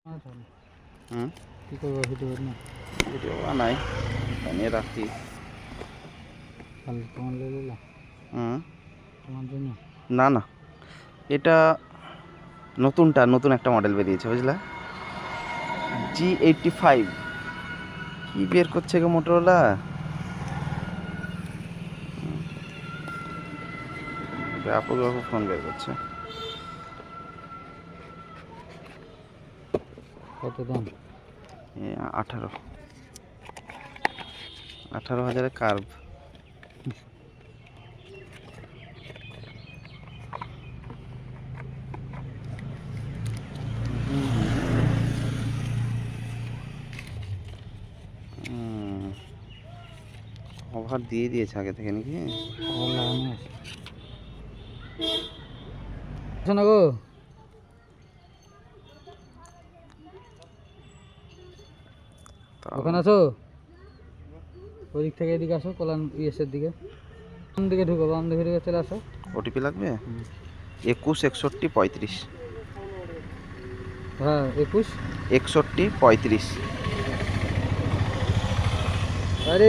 কি করবো ভিডিও না ভিডিও বানাই বানিয়ে রাখি। তোমার লেলা তোমার জন্য না না, এটা নতুন একটা মডেল বেরিয়েছে বুঝলা, G85 কি বের করছে গো মোটরোলা। ব্যাপক ফোন বের করছে। কত দাম? 18,000 কার্ভ। ওভার দিয়ে দিয়েছে আগে থেকে নাকি? শোনা গো, ওখানে আছো? ওই দিক থেকে এদিকে আসো, কল্যাণ ইয়েসের দিকে, বাম দিকে ঢুকো, বাম দিকে ঢুকে চলে আসো। ওটিপি লাগবে? 21 61 35। হ্যাঁ 21 61 35। আরে